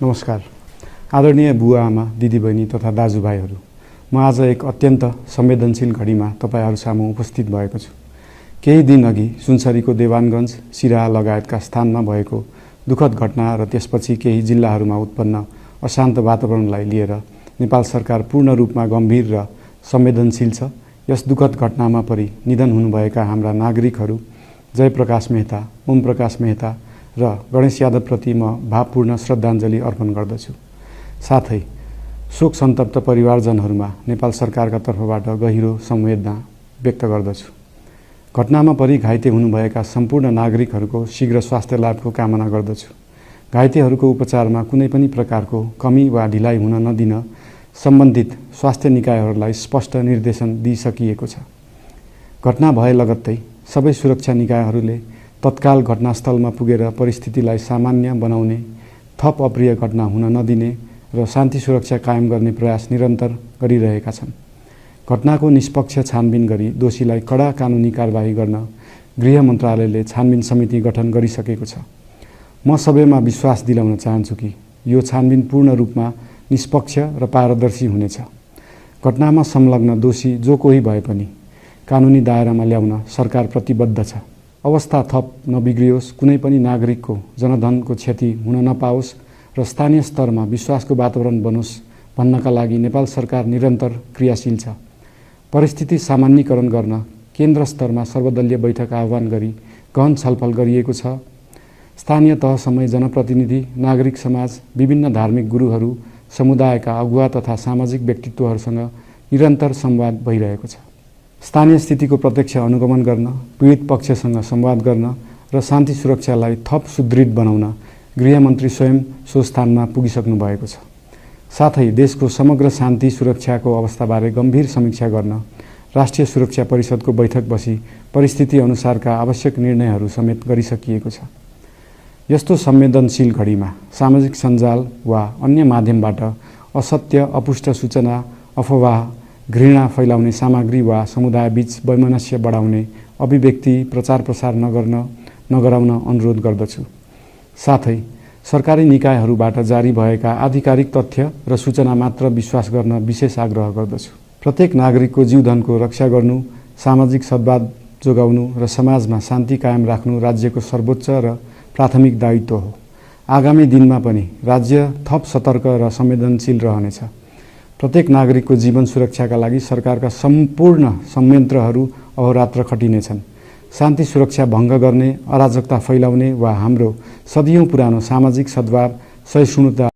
नमस्कार। आदरणीय बुवा आमा, दिदीबहिनी तथा दाजुभाइहरू, म आज एक अत्यन्त संवेदनशील घडीमा तपाईहरू सामु उपस्थित भएको छु। केही दिन अघि सुनसरीको देवानगञ्ज, सिराहा लगायतका स्थानमा भएको दुःखद घटना र त्यसपछि केही जिल्लाहरूमा उत्पन्न अशान्त वातावरणलाई लिएर नेपाल सरकार पूर्ण रूपमा गम्भीर र संवेदनशील छ। यस दुःखद घटनामा परि निधन हुनुभएका हाम्रा नागरिकहरू जयप्रकाश मेहता, ओम प्रकाश मेहता र गणेश यादवप्रति म भावपूर्ण श्रद्धाञ्जली अर्पण गर्दछु। साथै शोक सन्तप्त परिवारजनहरूमा नेपाल सरकारका तर्फबाट गहिरो संवेदना व्यक्त गर्दछु। घटनामा परि घाइते हुनुभएका सम्पूर्ण नागरिकहरूको शीघ्र स्वास्थ्य लाभको कामना गर्दछु। घाइतेहरूको उपचारमा कुनै पनि प्रकारको कमी वा ढिलाइ हुन नदिन सम्बन्धित स्वास्थ्य निकायहरूलाई स्पष्ट निर्देशन दिइसकिएको छ। घटना भए लगत्तै सबै सुरक्षा निकायहरूले तत्काल घटनास्थलमा पुगेर परिस्थितिलाई सामान्य बनाउने, थप अप्रिय घटना हुन नदिने र शान्ति सुरक्षा कायम गर्ने प्रयास निरन्तर गरिरहेका छन्। घटनाको निष्पक्ष छानबिन गरी दोषीलाई कडा कानुनी कारबाही गर्न गृह मन्त्रालयले छानबिन समिति गठन गरिसकेको छ। म सबैमा विश्वास दिलाउन चाहन्छु कि यो छानबिन पूर्ण रूपमा निष्पक्ष र पारदर्शी हुनेछ। घटनामा संलग्न दोषी जो कोही भए पनि कानुनी दायरामा ल्याउन सरकार प्रतिबद्ध छ। अवस्था थप नबिग्रियोस्, कुनै पनि नागरिकको जनधनको क्षति हुन नपाओस् र स्थानीय स्तरमा विश्वासको वातावरण बनोस् भन्नका लागि नेपाल सरकार निरन्तर क्रियाशील छ। परिस्थिति सामान्यीकरण गर्न केन्द्र स्तरमा सर्वदलीय बैठक आह्वान गरी गहन छलफल गरिएको छ। स्थानीय तहसम्मै जनप्रतिनिधि, नागरिक समाज, विभिन्न धार्मिक गुरुहरू, समुदायका अगुवा तथा सामाजिक व्यक्तित्वहरूसँग निरन्तर संवाद भइरहेको छ। स्थानीय स्थितिको प्रत्यक्ष अनुगमन गर्न, पीडित पक्षसँग संवाद गर्न र शान्ति सुरक्षालाई थप सुदृढ बनाउन गृहमन्त्री स्वयं सो स्थानमा पुगिसक्नु भएको छ। साथै देशको समग्र शान्ति सुरक्षाको अवस्थाबारे गम्भीर समीक्षा गर्न राष्ट्रिय सुरक्षा परिषदको बैठक बसी परिस्थिति अनुसारका आवश्यक निर्णयहरू समेत गरिसकिएको छ। यस्तो संवेदनशील घडीमा सामाजिक सञ्जाल वा अन्य माध्यमबाट असत्य, अपुष्ट सूचना, अफवाह, घृणा फैलाउने सामग्री वा समुदायबीच वैमनस्य बढाउने अभिव्यक्ति प्रचार प्रसार नगराउन अनुरोध गर्दछु। साथै सरकारी निकायहरूबाट जारी भएका आधिकारिक तथ्य र सूचना मात्र विश्वास गर्न विशेष आग्रह गर्दछु। प्रत्येक नागरिकको जीवधनको रक्षा गर्नु, सामाजिक सद्भाव जोगाउनु र समाजमा शान्ति कायम राख्नु राज्यको सर्वोच्च र प्राथमिक दायित्व हो। आगामी दिनमा पनि राज्य थप सतर्क र संवेदनशील रहनेछ। प्रत्येक नागरिकको जीवन सुरक्षाका लागि सरकारका सम्पूर्ण संयन्त्रहरू अहोरात्र खटिनेछन्। शान्ति सुरक्षा भङ्ग गर्ने, अराजकता फैलाउने वा हाम्रो सदियौं पुरानो सामाजिक सद्भाव, सहिष्णुता